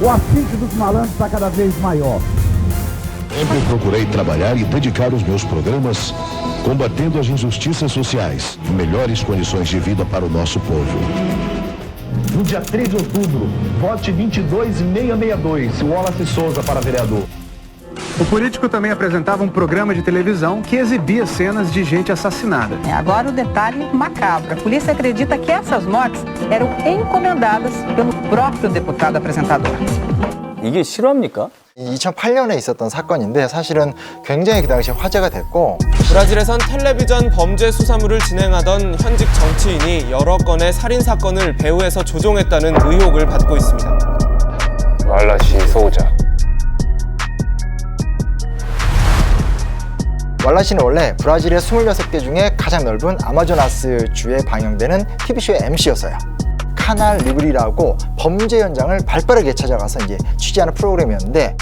o apetite dos malandros está cada vez maior. Sempre procurei trabalhar e dedicar os meus programas combatendo as injustiças sociais e melhores condições de vida para o nosso povo. No dia 3 de outubro, vote 22662, Wallace Souza para vereador. O político também apresentava um programa de televisão que exibia cenas de gente assassinada. Agora o detalhe macabro. A polícia acredita que essas mortes eram encomendadas pelo próprio deputado apresentador. 이게 실화입니까? 2008년에 있었던 사건인데 사실은 굉장히 그 당시에 화제가 됐고 브라질에선 텔레비전 범죄 수사물을 진행하던 현직 정치인이 여러 건의 살인 사건을 배후에서 조종했다는 의혹을 받고 있습니다. 왈라시 소우자. 왈라시는 원래 브라질의 26개 중에 가장 넓은 아마조나스 주에 방영되는 TV쇼의 MC였어요. 카날 리브리라고 범죄 현장을 발빠르게 찾아가서 이제 취재하는 프로그램이었는데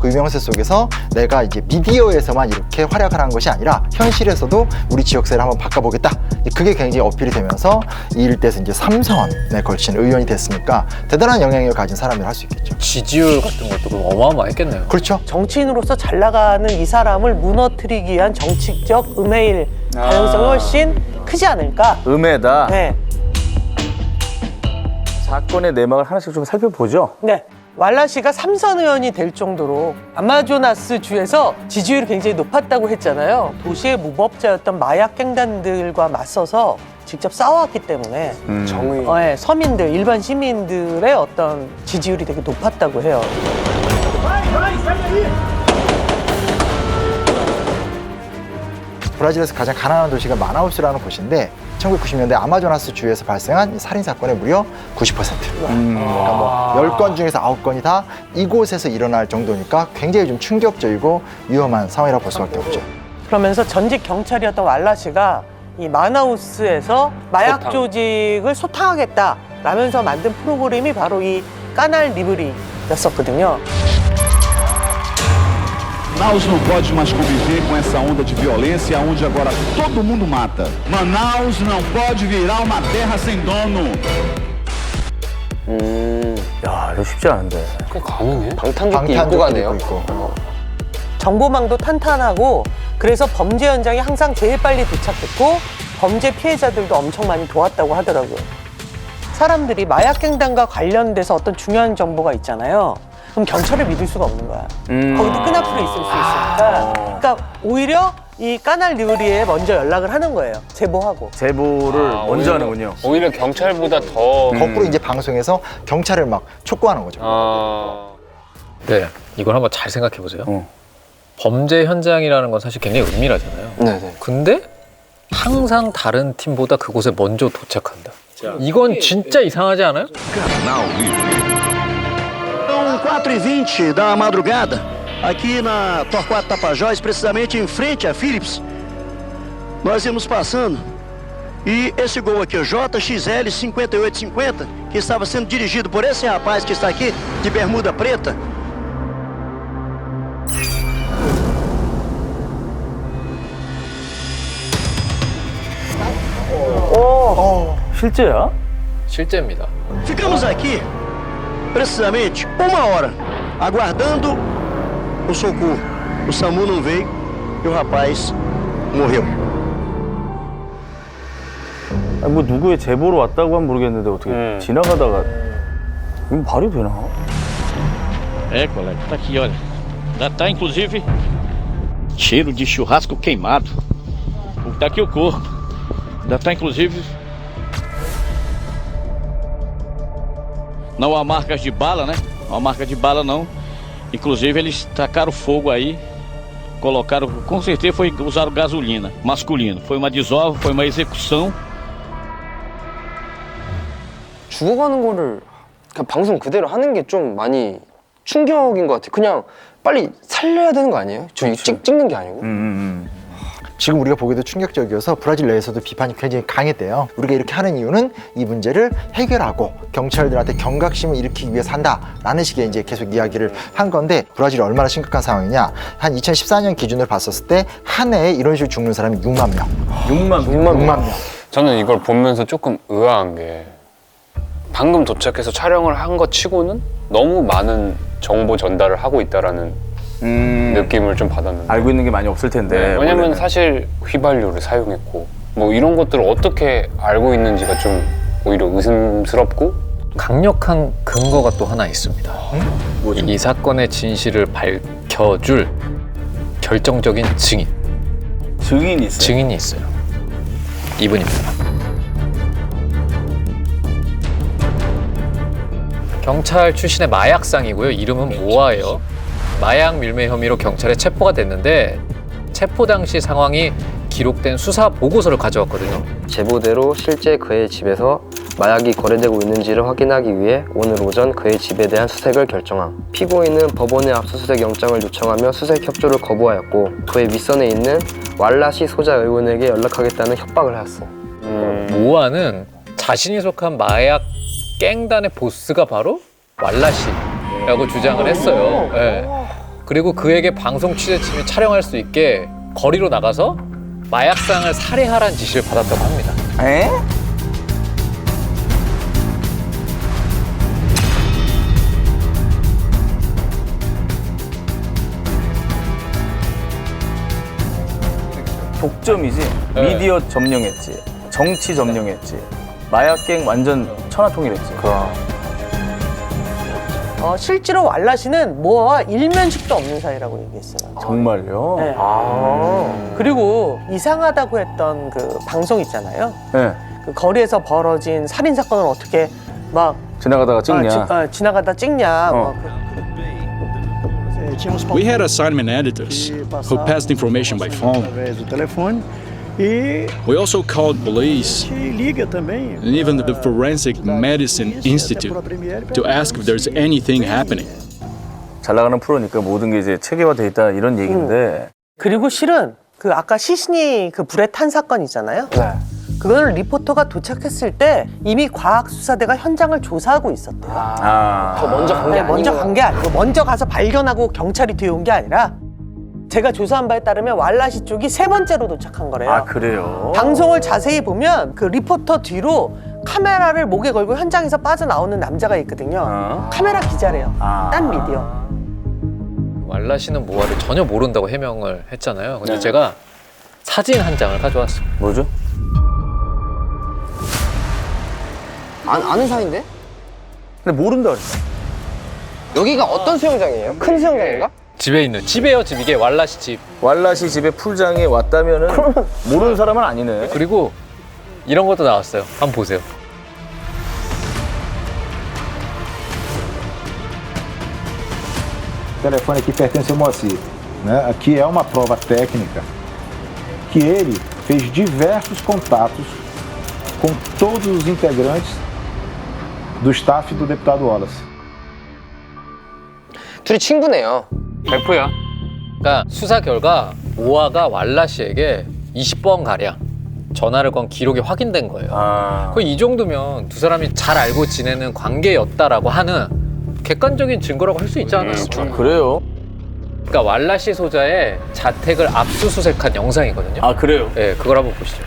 그 유명세 속에서 내가 이제 미디어에서만 이렇게 활약을 한 것이 아니라 현실에서도 우리 지역사회를 한번 바꿔보겠다. 그게 굉장히 어필이 되면서 이 일대에서 이제 3선에 걸친 의원이 됐으니까 대단한 영향력을 가진 사람이라 할 수 있겠죠. 지지율 같은 것도 그럼 어마어마했겠네요. 그렇죠. 정치인으로서 잘 나가는 이 사람을 무너뜨리기 위한 정치적 음해일 가능성이 훨씬 크지 않을까? 음해다. 네. 사건의 내막을 하나씩 좀 살펴보죠. 네. 왈라시가 3선 의원이 될 정도로 아마조나스 주에서 지지율이 굉장히 높았다고 했잖아요. 도시의 무법자였던 마약 갱단들과 맞서서 직접 싸워왔기 때문에 정의. 서민들, 일반 시민들의 어떤 지지율이 되게 높았다고 해요. 브라질에서 가장 가난한 도시가 마나우스라는 곳인데 1990년대 아마조나스 주에서 발생한 살인 사건의 무려 90%. 그러니까 뭐 10건 중에서 9건이 다 이곳에서 일어날 정도니까 굉장히 좀 충격적이고 위험한 상황이라고 볼 수밖에 없죠. 그러면서 전직 경찰이었던 왈라시가 이 마나우스에서 마약 조직을 소탕하겠다라면서 만든 프로그램이 바로 이 까날 리브리였었거든요. Manaus não pode mais conviver com essa onda de violência onde agora todo mundo mata. Manaus não pode virar uma terra sem dono. 야, 이거 쉽지 않은데. 꽤 가능해? 방탄조끼 입고 가네요. 정보망도 탄탄하고 그래서 범죄 현장에 항상 제일 빨리 도착했고 범죄 피해자들도 엄청 많이 도왔다고 하더라고요. 사람들이 마약 갱단과 관련돼서 어떤 중요한 정보가 있잖아요. 그럼 경찰을 믿을 수가 없는 거야. 거기도 끈앞으로 있을 수 있으니까. 그러니까 오히려 이 까날 리브리에 먼저 연락을 하는 거예요. 제보하고. 제보를 먼저 하는군요. 오히려 경찰보다 더. 거꾸로 이제 방송에서 경찰을 막 촉구하는 거죠. 네, 이걸 한번 잘 생각해 보세요. 범죄 현장이라는 건 사실 굉장히 은밀하잖아요. 네네. 근데 항상 다른 팀보다 그곳에 먼저 도착한다. 이건 진짜 이상하지 않아요? São 4h20 da madrugada, aqui na Torquato Tapajós, precisamente em frente a Philips. Nós íamos passando e esse gol aqui, o JXL 5850, que estava sendo dirigido por esse rapaz que está aqui, de bermuda preta. 실제야? 실제입니다. Ficamos aqui precisamente 1h aguardando o socorro. O SAMU não veio e o rapaz morreu. 아니, 뭐 누구의 제보로 왔다고 하면 모르겠는데 어떻게 지나가다가 이건 발이 되나? É, colega, tá aqui, olha. Já tá, inclusive, cheiro de churrasco queimado. Tá aqui o corpo. Já tá, inclusive, não há marcas de bala, né? Não há marca de bala, não. Inclusive, eles tacaram fogo aí, colocaram, com certeza usaram gasolina, masculino. Foi uma desova, foi uma execução. 죽어가는 거를 그냥 방송 그대로 하는 게 좀 많이 충격인 것 같아요. 그냥 빨리 살려야 되는 거 아니에요? 저 이거 찍는 게 아니고. 지금 우리가 보기도 충격적이어서 브라질 내에서도 비판이 굉장히 강했대요. 우리가 이렇게 하는 이유는 이 문제를 해결하고 경찰들한테 경각심을 일으키기 위해서 한다라는 식의 이제 계속 이야기를 한 건데 브라질이 얼마나 심각한 상황이냐. 한 2014년 기준으로 봤었을 때 한 해에 이런 식으로 죽는 사람이 6만 명. 6만 명. 저는 이걸 보면서 조금 의아한 게 방금 도착해서 촬영을 한 것 치고는 너무 많은 정보 전달을 하고 있다라는 느낌을 좀 받았는데. 알고 있는 게 많이 없을 텐데. 네, 왜냐면 원래는. 사실 휘발유를 사용했고 뭐 이런 것들을 어떻게 알고 있는지가 좀 오히려 의심스럽고 강력한 근거가 또 하나 있습니다. 이 사건의 진실을 밝혀줄 결정적인 증인. 증인이 있어요? 증인이 있어요. 이분입니다. 경찰 출신의 마약상이고요. 이름은 모아예요. 마약 밀매 혐의로 경찰에 체포가 됐는데 체포 당시 상황이 기록된 수사 보고서를 가져왔거든요. 제보대로 실제 그의 집에서 마약이 거래되고 있는지를 확인하기 위해 오늘 오전 그의 집에 대한 수색을 결정함. 피고인은 법원에 압수수색 영장을 요청하며 수색 협조를 거부하였고 그의 윗선에 있는 왈라시 소자 의원에게 연락하겠다는 협박을 하였어. 모아는 자신이 속한 마약 갱단의 보스가 바로 왈라시라고 주장을 했어요. 네. 그리고 그에게 방송 취재팀이 촬영할 수 있게 거리로 나가서 마약상을 살해하라는 지시를 받았다고 합니다. 에? 독점이지. 네. 미디어 점령했지. 정치 점령했지. 마약갱 완전 천하통일했지. 실제로 왈라시는 모아와 일면식도 없는 사이라고 얘기했어요. 정말요? 네. 그리고 이상하다고 했던 그 방송 있잖아요. 네. 그 거리에서 벌어진 살인 사건을 어떻게 막 지나가다가 찍냐? 지나가다 찍냐. We had assignment editors who passed information by phone. We also called police and even the Forensic Medicine Institute to ask if there's anything happening. 잘 나가는 프로니까 모든 게 이제 체계화돼 있다 이런 얘기인데. 그리고 실은 그 아까 시신이 그 불에 탄 사건 있잖아요. 그거를 리포터가 도착했을 때 이미 과학수사대가 현장을 조사하고 있었대요. 더 먼저 간 게 아니고. 먼저 간 게 아니고 먼저 가서 발견하고 경찰이 뒤에 온 게 아니라 제가 조사한 바에 따르면 왈라시 쪽이 3번째로 도착한 거래요. 아, 그래요? 방송을 자세히 보면 그 리포터 뒤로 카메라를 목에 걸고 현장에서 빠져나오는 남자가 있거든요. 카메라 기자래요. 딴 미디어. 왈라시는 모아를 전혀 모른다고 해명을 했잖아요. 근데 제가 사진 한 장을 가져왔어요. 뭐죠? 아는 사이인데? 근데 모른다 그랬어. 여기가 어떤 수영장이에요? 큰 수영장인가? 집에 있는 집이에요. 집 이게 왈라시 집. 왈라시 집에 풀장에 왔다면은 모르는 사람은 아니네. 그리고 이런 것도 나왔어요. 한번 보세요. O telefone aqui pertence ao Moacir, né? Aqui é uma prova técnica que ele fez diversos contatos com todos os integrantes do staff do deputado Wallace. 둘이 친구네요. 100%야. 그러니까 수사 결과 모아가 왈라시에게 20번 가량 전화를 건 기록이 확인된 거예요. 이 정도면 두 사람이 잘 알고 지내는 관계였다라고 하는 객관적인 증거라고 할 수 있지 않았을까? 그래요? 그러니까 왈라시 소자의 자택을 압수수색한 영상이거든요. 아, 그래요? 네, 그걸 한번 보시죠.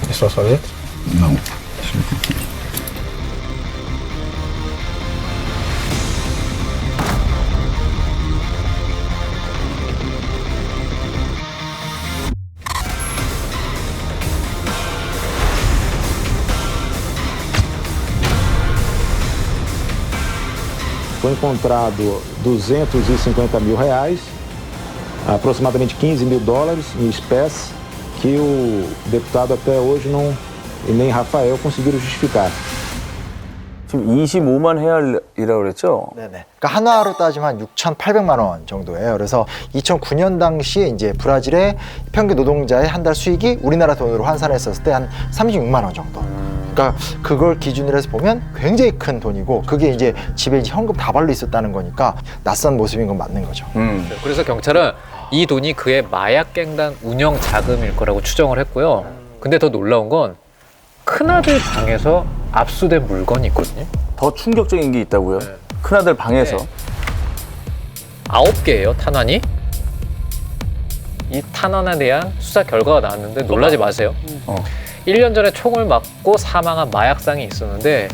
É só sua letra? Não. Foi encontrado 250 mil reais, aproximadamente 15 mil dólares em espécie, que o deputado até hoje não, e nem Rafael conseguiram justificar. 지금 25만 헤알이라고 그랬죠? 네네. 그러니까 한화로 따지면 한 6,800만 원 정도예요. 그래서 2009년 당시에 이제 브라질의 평균 노동자의 한 달 수익이 우리나라 돈으로 환산했었을 때 한 36만 원 정도. 그러니까 그걸 기준으로 해서 보면 굉장히 큰 돈이고 그게 이제 집에 이제 현금 다발로 있었다는 거니까 낯선 모습인 건 맞는 거죠. 그래서 경찰은 이 돈이 그의 마약 갱단 운영 자금일 거라고 추정을 했고요. 근데 더 놀라운 건 큰아들 방에서 압수된 물건이 있거든요. 더 충격적인 게 있다고요? 큰아들 방에서? 9개예요, 탄환이. 이 탄환에 대한 수사 결과가 나왔는데 놀라지 마세요. 1년 전에 총을 맞고 사망한 마약상이 있었는데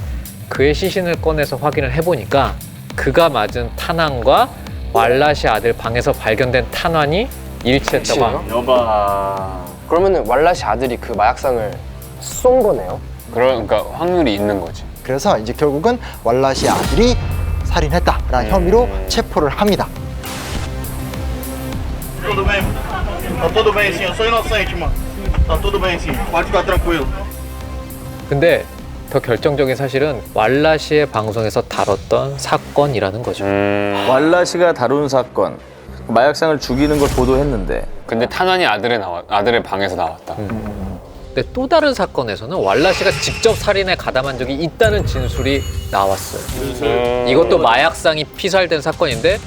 그의 시신을 꺼내서 확인을 해보니까 그가 맞은 탄환과 왈라시 아들 방에서 발견된 탄환이 일치했다고 합니다. 여봐. 그러면은 왈라시 아들이 그 마약상을 쏜 거네요? 그러니까 확률이 있는 거지. 그래서 이제 결국은 왈라시 아들이 살인했다라는 혐의로 체포를 합니다. Tudo bem? Tá tudo bem sim, eu sou inocente, mano. Tá tudo bem sim, pode ficar tranquilo. 근데 더 결정적인 사실은 왈라시의 방송에서 다뤘던 사건이라는 거죠. 왈라시가 다룬 사건, 마약상을 죽이는 걸 보도했는데 근데 탄환이 아들의 방에서 나왔다. 근데 또 다른 사건에서는 왈라시가 직접 살인에 가담한 적이 있다는 진술이 나왔어요. 이것도 마약상이 피살된 사건인데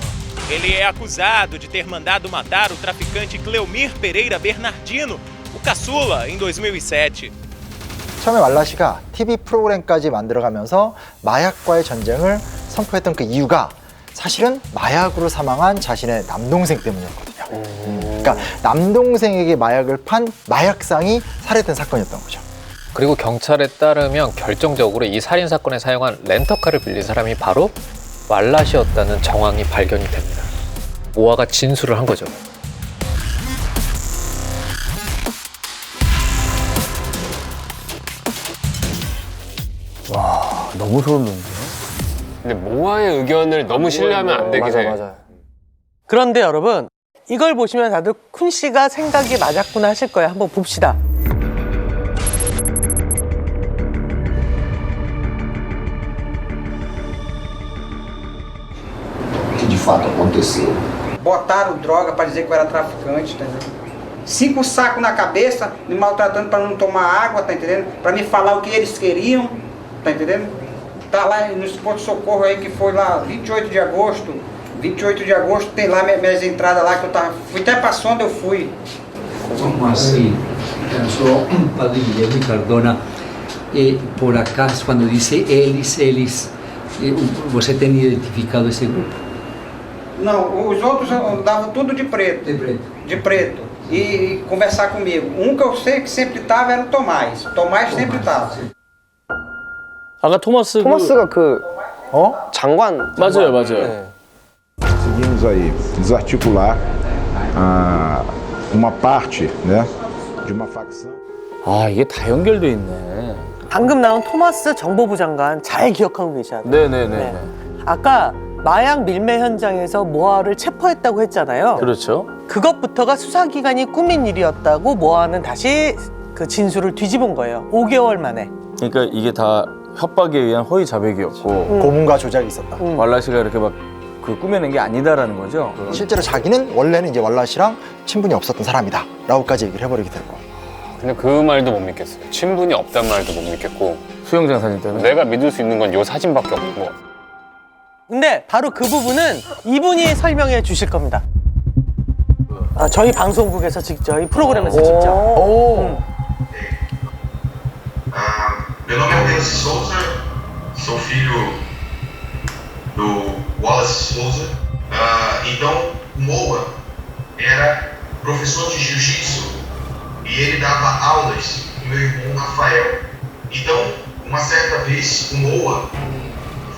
Ele é acusado de ter mandado matar o traficante Cleomir Pereira Bernardino, o caçula, em 2007. 처음에 왈라시가 TV 프로그램까지 만들어가면서 마약과의 전쟁을 선포했던 그 이유가 사실은 마약으로 사망한 자신의 남동생 때문이었거든요. 그러니까 남동생에게 마약을 판 마약상이 살해된 사건이었던 거죠. 그리고 경찰에 따르면 결정적으로 이 살인 사건에 사용한 렌터카를 빌린 사람이 바로 왈라시였다는 정황이 발견이 됩니다. 모아가 진술을 한 거죠. 와, 너무 소름 돋는데요? 근데 모아의 의견을 너무 신뢰하면 안 되긴 해. 맞아. 그런데 여러분, 이걸 보시면 다들 쿤 씨가 생각이 맞았구나 하실 거예요. 한번 봅시다. que de fato aconteceu. Botaram droga para dizer que eu era traficante, tá entendendo? 5 sacos na cabeça, me maltratando para não tomar água, tá entendendo? Para me falar o que eles queriam, tá entendendo? Tá lá no pronto-socorro aí que foi lá 28 de agosto. 28 de agosto tem lá minhas entradas lá que eu tava. Fui até pra sonda, eu fui. Como assim? Eu sou padre Guilherme Cardona. Por acaso, quando dice eles, você tem identificado esse grupo? Não, os outros andavam tudo de preto. De preto. De preto. E conversar comigo. Um que eu sei que sempre tava era o Tomás. Tomás sempre tava. 아까 토마스가 그 장관. 맞아요. Conseguimos aí desarticular uma parte, né, de uma facção. 아, 이게 다 연결돼 있네. 방금 나온 토마스 정보부 장관 잘 기억하고 계셔야 돼요. 네네네. 아까 마약 밀매 현장에서 모아를 체포했다고 했잖아요. 그렇죠. 그것부터가 수사기관이 꾸민 일이었다고 모아는 다시 그 진술을 뒤집은 거예요. 5개월 만에. 그러니까 이게 다 협박에 의한 허위 자백이었고 고문과 조작이 있었다. 왈라시가 이렇게 막 그 꾸며낸 게 아니다라는 거죠. 실제로 자기는 원래는 이제 왈라시랑 친분이 없었던 사람이다 라고까지 얘기를 해버리게 되고. 근데 그 말도 못 믿겠어요. 친분이 없단 말도 못 믿겠고. 수영장 사진 때문에? 내가 믿을 수 있는 건 요 사진밖에 없고. 근데 바로 그 부분은 이분이 설명해 주실 겁니다. 저희 방송국에서 직접, 이 프로그램에서 직접. Meu nome é Wallace Souza, sou filho do Wallace Souza. Então, o Moa era professor de jiu-jitsu e ele dava aulas para o meu irmão Rafael. Então, uma certa vez, o Moa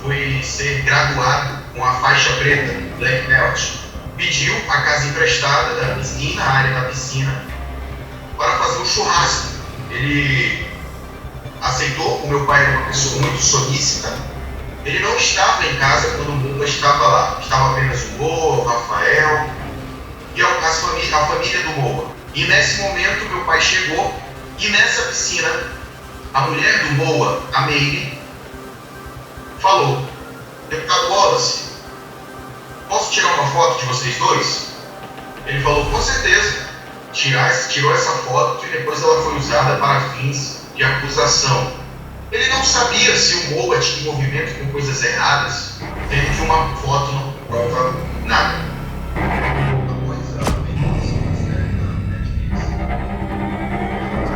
foi ser graduado com a faixa preta, Black Belt. Pediu a casa emprestada da piscina, a área da piscina, para fazer um churrasco. Ele aceitou, o meu pai era uma pessoa muito solícita. Ele não estava em casa quando o Moa estava lá. Estava apenas o Moa, o Rafael e a família do Moa. E nesse momento meu pai chegou e nessa piscina a mulher do Moa, a Meire, falou: deputado Wallace, posso tirar uma foto de vocês dois? Ele falou: com certeza. Tirou essa foto e depois ela foi usada para fins de acusação. Ele não sabia se o Moa tinha envolvimento com coisas erradas, tendo que uma foto não prova nada.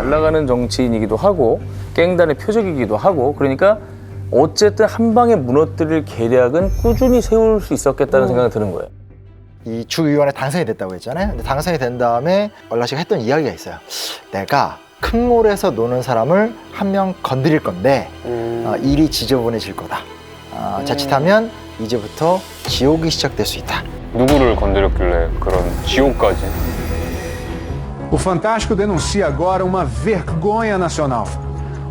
잘 나가는 정치인이기도 하고 깽단의 표적이기도 하고 그러니까 어쨌든 한 방에 무너뜨릴 계략은 꾸준히 세울 수 있었겠다는 생각이 드는 거예요. 이 주의원에 당선이 됐다고 했잖아요. 근데 당선이 된 다음에 월라시가 했던 이야기가 있어요. 내가 큰 몰에서 노는 사람을 한 명 건드릴 건데 일이 지저분해질 거다. 자칫하면 이제부터 지옥이 시작될 수 있다. 누구를 건드렸길래 그런 지옥까지? O Fantástico denuncia agora uma vergonha nacional.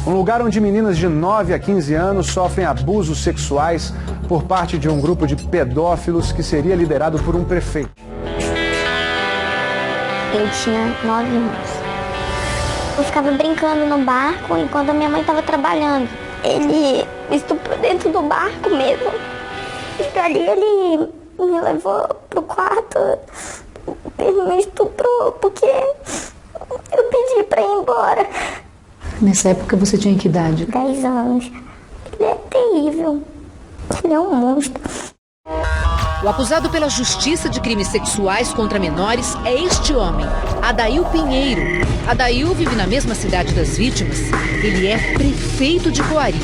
Lugar onde meninas de 9 a 15 anos sofrem abusos sexuais por parte de grupo de pedófilos que seria liderado por prefeito. Eu tinha 9 anos. Eu ficava brincando no barco enquanto a minha mãe estava trabalhando. Ele me estuprou dentro do barco mesmo. E dali ele me levou pro quarto. Ele me estuprou porque eu pedi pra ir embora. Nessa época você tinha que idade? 10 anos. Ele é terrível. Ele é um monstro. O acusado pela Justiça de Crimes Sexuais contra Menores é este homem, Adail Pinheiro. Adail vive na mesma cidade das vítimas. Ele é prefeito de Coari.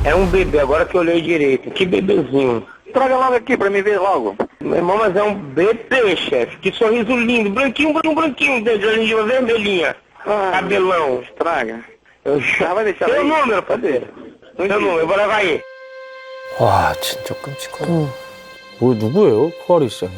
É um bebê, agora que eu olhei direito. Que bebezinho. Traga logo aqui pra me ver logo. Meu irmão, mas é um bebê, chefe. Que sorriso lindo. Branquinho, branquinho, de vermelhinha. Cabelão. Traga. Vai deixar aí. Seu número, padre. Seu número, eu vou levar aí. 와 진짜 끔찍하다. 뭐 누구예요? 코아리 시장이?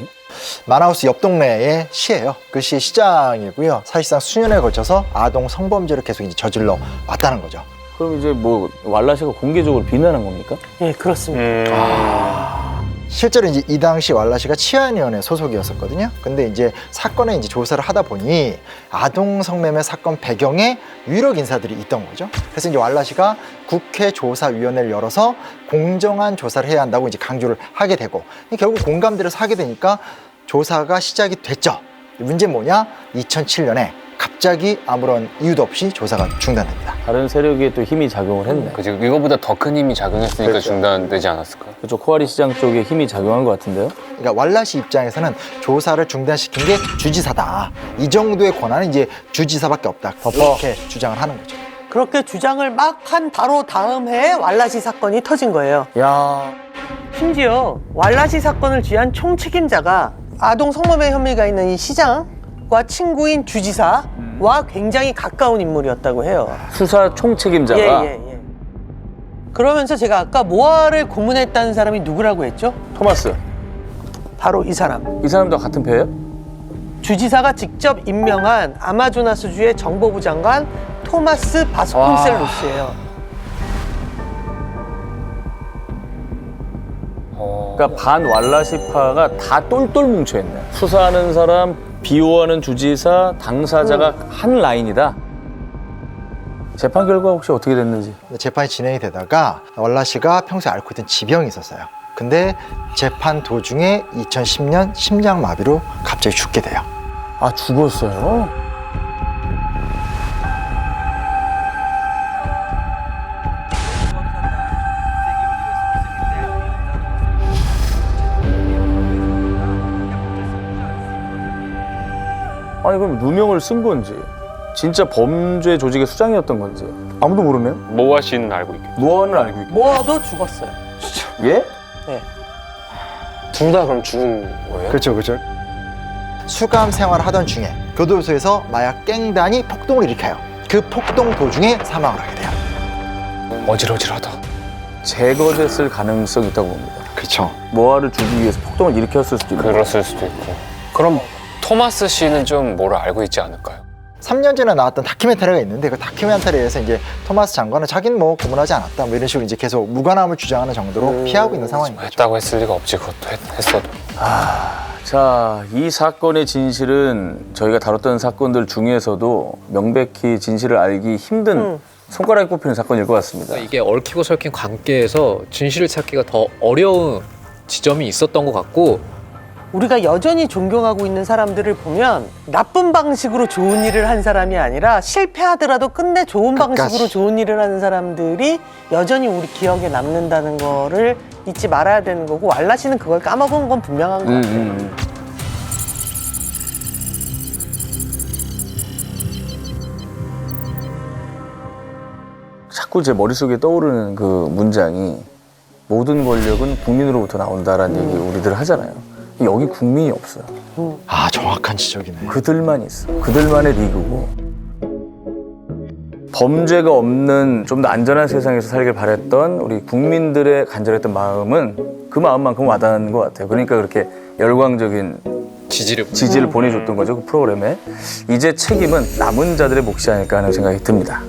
마나우스 옆 동네의 시예요. 그 시의 시장이고요. 사실상 수년에 걸쳐서 아동 성범죄를 계속 이제 저질러 왔다는 거죠. 그럼 이제 뭐 왈라시가 공개적으로 비난한 겁니까? 예, 그렇습니다. 실제로 이제 이 당시 왈라시가 치안위원회 소속이었었거든요. 근데 이제 사건에 이제 조사를 하다 보니 아동 성매매 사건 배경에 유력 인사들이 있던 거죠. 그래서 이제 왈라시가 국회 조사위원회를 열어서 공정한 조사를 해야 한다고 이제 강조를 하게 되고 결국 공감대를 하게 되니까 조사가 시작이 됐죠. 문제는 뭐냐? 2007년에 갑자기 아무런 이유도 없이 조사가 중단됩니다. 다른 세력에 또 힘이 작용을 했네. 그치, 이거보다 더 큰 힘이 작용했으니까 그렇죠. 중단되지 않았을까? 그렇죠. 코아리 시장 쪽에 힘이 작용한 것 같은데요. 그러니까 왈라시 입장에서는 조사를 중단시킨 게 주지사다. 이 정도의 권한은 이제 주지사밖에 없다. 이렇게 주장을 하는 거죠. 그렇게 주장을 막 한 바로 다음 해에 왈라시 사건이 터진 거예요. 야. 심지어 왈라시 사건을 지휘한 총책임자가 아동 성범죄 혐의가 있는 이 시장과 친구인 주지사와 굉장히 가까운 인물이었다고 해요. 수사 총책임자가? 예. 그러면서 제가 아까 모아를 고문했다는 사람이 누구라고 했죠? 토마스. 바로 이 사람. 이 사람도 같은 패예요? 주지사가 직접 임명한 아마조나스주의 정보부 장관 토마스 바스콘셀로스예요. 그러니까 반왈라시파가 다 똘똘 뭉쳐있네. 수사하는 사람, 비호하는 주지사, 당사자가 한 라인이다. 재판 결과 혹시 어떻게 됐는지? 재판이 진행이 되다가 왈라시가 평소에 앓고 있던 지병이 있었어요. 근데 재판 도중에 2010년 심장마비로 갑자기 죽게 돼요. 아, 죽었어요? 아니 그럼 누명을 쓴 건지 진짜 범죄 조직의 수장이었던 건지 아무도 모르네요? 모아 씨는 알고 있겠죠. 모아는 알고 있겠죠. 모아도 죽었어요. 진짜? 예? 네. 둘 다 그럼 죽은 거예요? 그렇죠. 수감 생활을 하던 중에 교도소에서 마약 깽단이 폭동을 일으켜요. 그 폭동 도중에 사망을 하게 돼요. 어질어질하다. 제거됐을 가능성이 있다고 봅니다. 그렇죠. 모아를 죽이기 위해서 폭동을 일으켰을 수도 있고. 그랬을 수도 있고. 그럼 토마스 씨는 좀 뭐를 알고 있지 않을까요? 3년 전에 나왔던 다큐멘터리가 있는데 그 다큐멘터리에서 이제 토마스 장관은 자기는 뭐 고문하지 않았다 뭐 이런 식으로 이제 계속 무관함을 주장하는 정도로 피하고 있는 상황입니다. 했다고 했을 리가 없지 그것도 했어도. 자, 이 사건의 진실은 저희가 다뤘던 사건들 중에서도 명백히 진실을 알기 힘든 손가락에 꼽히는 사건일 것 같습니다. 이게 얽히고 설킨 관계에서 진실을 찾기가 더 어려운 지점이 있었던 것 같고 우리가 여전히 존경하고 있는 사람들을 보면 나쁜 방식으로 좋은 일을 한 사람이 아니라 실패하더라도 끝내 좋은 방식으로 좋은 일을 하는 사람들이 여전히 우리 기억에 남는다는 거를 잊지 말아야 되는 거고 왈라시는 그걸 까먹은 건 분명한 것 같아요. 자꾸 제 머릿속에 떠오르는 그 문장이 모든 권력은 국민으로부터 나온다라는 얘기 우리들 하잖아요. 여기 국민이 없어요. 아, 정확한 지적이네. 그들만 있어. 그들만의 리그고. 범죄가 없는 좀 더 안전한 세상에서 살길 바랬던 우리 국민들의 간절했던 마음은 그 마음만큼 와닿는 것 같아요. 그러니까 그렇게 열광적인 지지를 보내줬던 거죠, 그 프로그램에. 이제 책임은 남은 자들의 몫이 아닐까 하는 생각이 듭니다.